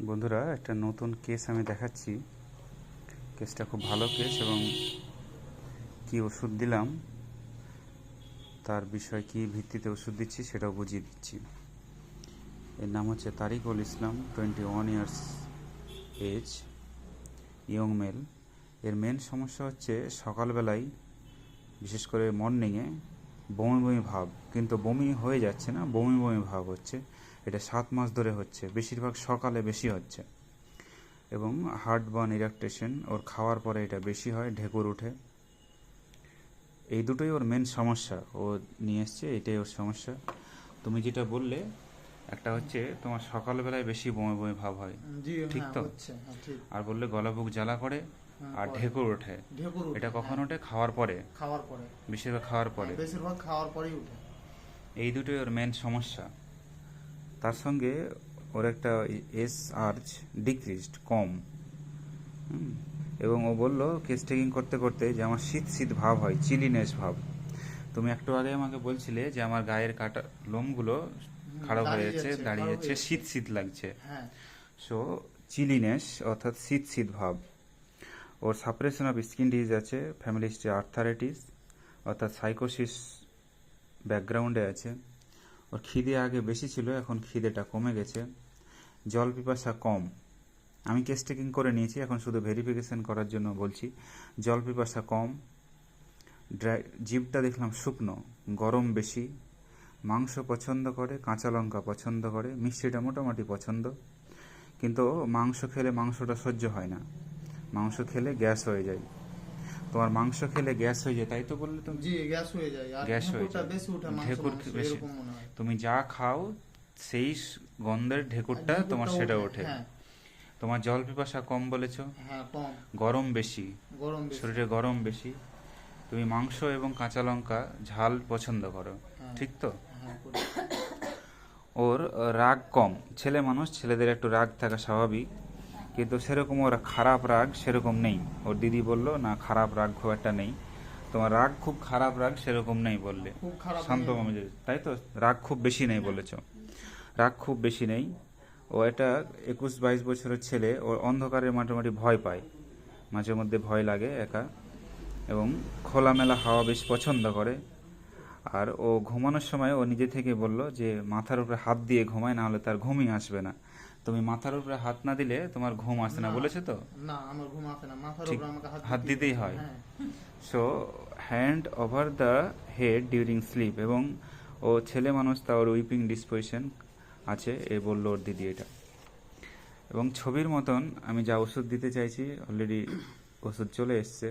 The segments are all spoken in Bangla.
বন্ধুরা, একটা নতুন কেস আমি দেখাচ্ছি। কেসটা খুব ভালো কেস এবং কি ওষুধ দিলাম, তার বিষয় কি ভিত্তিতে ওষুধ দিচ্ছি সেটাও বুঝিয়ে দিচ্ছি। এর নাম হচ্ছে তারিকুল ইসলাম, 21 ইয়ার্স এজ, ইয়ং মেল। এর মেন সমস্যা হচ্ছে সকালবেলায়, বিশেষ করে মর্নিংয়ে বমি বমি ভাব, কিন্তু বমি হয়ে যাচ্ছে না, বমি বমি ভাব হচ্ছে। এটা 7 মাস ধরে হচ্ছে, বেশিরভাগ সকালে বেশি হচ্ছে। এবং হার্ট বার্ন ইরাকটেশন ওর খাওয়ার পরে এটা বেশি হয়, ঢেকুর উঠে। এই দুটোই ওর মেন সমস্যা, ও নিয়ে এসছে, এটাই ওর সমস্যা। তুমি যেটা বললে, একটা হচ্ছে তোমার সকালবেলায় বেশি বমি বমি ভাব হয়, জি ঠিক হ্যাঁ তো? হচ্ছে, হ্যাঁ ঠিক। আর বললে গলা বুক জ্বালা করে আর করে। ঢেকুর ওঠে। ঢেকুর এটা উঠে, কখন হ্যাঁ। ওঠে? খাওয়ার পরে, খাওয়ার পরে। বেশিরভাগ খাওয়ার পরে। বেশিরভাগ খাওয়ার পরেই উঠে। এই দুটোই ওর মেন সমস্যা। তার সঙ্গে ওর একটা এস আর্চ ডিক্রিজড, কম। এবং ও বলল কেস টেকিং করতে করতে যে আমার শীত শীত ভাব হয়, চিলিনেস ভাব। তুমি একটু আগে আমাকে বলছিলে যে আমার গায়ের কাটা লোমগুলো খারাপ হয়ে যাচ্ছে, দাঁড়িয়ে যাচ্ছে, শীত শীত লাগছে। হ্যাঁ। সো চিলিনেস অর্থাৎ শীত শীত ভাব। ওর সাপ্রেশন অফ স্কিন ডিজিজ আছে, ফ্যামিলি হিস্ট্রি আর্থারাইটিস অর্থাৎ সাইকোসিস ব্যাকগ্রাউন্ডে আছে। ওর খিদে আগে বেশি ছিল, এখন খিদেটা কমে গেছে। জল পিপাসা কম। আমি কেস টেকিং করে নিয়েছি, এখন শুধু ভেরিফিকেশন করার জন্য বলছি। জল পিপাসা কম। ড্রাই জিভটা দেখলাম শুকনো, গরম বেশি। মাংস পছন্দ করে, কাঁচা লঙ্কা পছন্দ করে, মিষ্টিটা মোটামুটি পছন্দ। কিন্তু মাংস খেলে মাংসটা সহ্য হয় না, মাংস খেলে গ্যাস হয়ে যায়। তোমার মাংস খেলে গ্যাস হয়ে যায়, তাই তো বললে তুমি? জি, গ্যাস হয়ে যায়, আর গ্যাস হয়ে ঢেকুরটা যায়, বেশি উঠে, ঢেকুর মাংস বেশি। এরকম মনে হয়। তুমি যা খাও সেই গন্ধের ঢেকুরটা তোমার সেটা ওঠে। হ্যাঁ। তোমার জল পিপাসা কম বলেছো, হ্যাঁ কম। গরম বেশি, গরম বেশি। শরীরে গরম বেশি। তুমি মাংস এবং কাঁচা লঙ্কা ঝাল পছন্দ করো, হ্যাঁ। ঠিক তো? হ্যাঁ করি। ওর রাগ কম। ছেলে মানুষ, ছেলেদের একটু রাগ থাকা স্বাভাবিক, কিন্তু সেরকম ওর খারাপ রাগ সেরকম নেই। ওর দিদি বলল না, খারাপ রাগ খুব একটা নেই। তোমার রাগ খুব খারাপ রাগ সেরকম নেই বললে, খুব খারাপ শান্ত নেই। মামা, তাই তো? রাগ খুব বেশি নেই বলেছ, রাগ খুব বেশি নেই। ও এটা 21-22 বছরের ছেলে, ও অন্ধকারে মোটামুটি ভয় পায়, মাঝে মধ্যে ভয় লাগে একা। এবং খোলামেলা হাওয়া বেশ পছন্দ করে। আর ও ঘুমানোর সময় ও নিজে থেকে বলল যে মাথার উপরে হাত দিয়ে ঘুমায়, না হলে তার ঘুমই আসবে না। তুমি মাথার উপরে হাত না দিলে তোমার ঘুম আসে না, বলেছে তো? না, আমার ঘুম আসে না, মাথার ঠিক, উপরে আমাকে হাত দিতেই হয়। হ্যাঁ। So hand over the head during slip. এবং ও ছেলে মানুষ, তা ওর উইপিং ডিসপোজিশন আছে, এ বললো ওর দিদি এটা। এবং ছবির মতন আমি যা ওষুধ দিতে চাইছি অলরেডি ওষুধ চলে এসছে।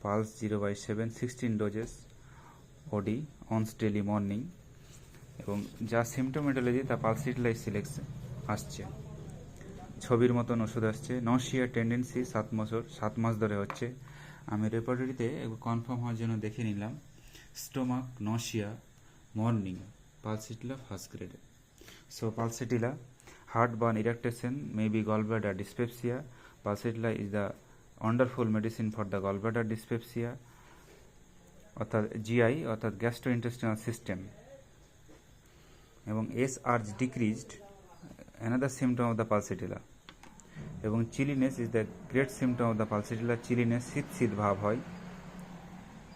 পালস 0/7, 16 ডোজেস ওডি অনস ডেলি মর্নিং। এবং যা সিমটোমেটোলজি তা পালসিটলাই সিলেক্স আসছে, ছবির মতন ওষুধ আসছে। নশিয়া টেন্ডেন্সি 7 মাস ধরে হচ্ছে। আমি রেপার্টরিতে কনফার্ম হওয়ার জন্য দেখে নিলাম। Stomach nausea morning, pulsatilla first grade. So pulsatilla, heartburn, irritation, maybe gallbladder dyspepsia. Pulsatilla is the wonderful medicine for the gallbladder dyspepsia অর্থাৎ জিআই অর্থাৎ গ্যাস্ট্রোইন্টেস্টিনাল সিস্টেম। এবং এস আর্চ decreased, another symptom of the pulsatilla. এবং chilliness is the great symptom of the pulsatilla. Chilliness, শীত শীত ভাব হয়।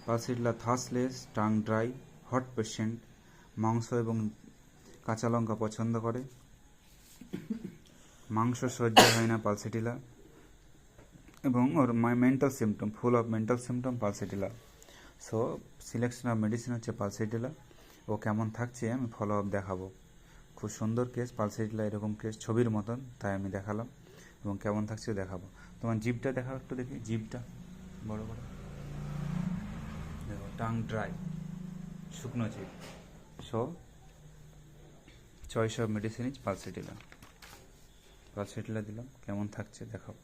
Pulsatilla thirstless, tongue dry, hot patient, মাংস এবং কাঁচা লঙ্কা পছন্দ করে, মাংস সহ্য হয় না পালসিটিলা। এবং ওর mental symptom, full of mental symptom pulsatilla. So selection of medicine হচ্ছে পালসিটিলা। ও কেমন থাকছে আমি ফলো আপ দেখাবো। খুব সুন্দর কেস পালসিটিলা, এরকম কেস ছবির মতন, তাই আমি দেখালাম। এবং কেমন থাকছে দেখাবো। তোমার জিভটা দেখাও একটু দেখি, জিভটা বড় বড় দেখো, টাং ড্রাই, শুকনো জিভ। So choice of medicine is pulsatilla. Pulsatilla দিলাম, কেমন থাকছে দেখাও।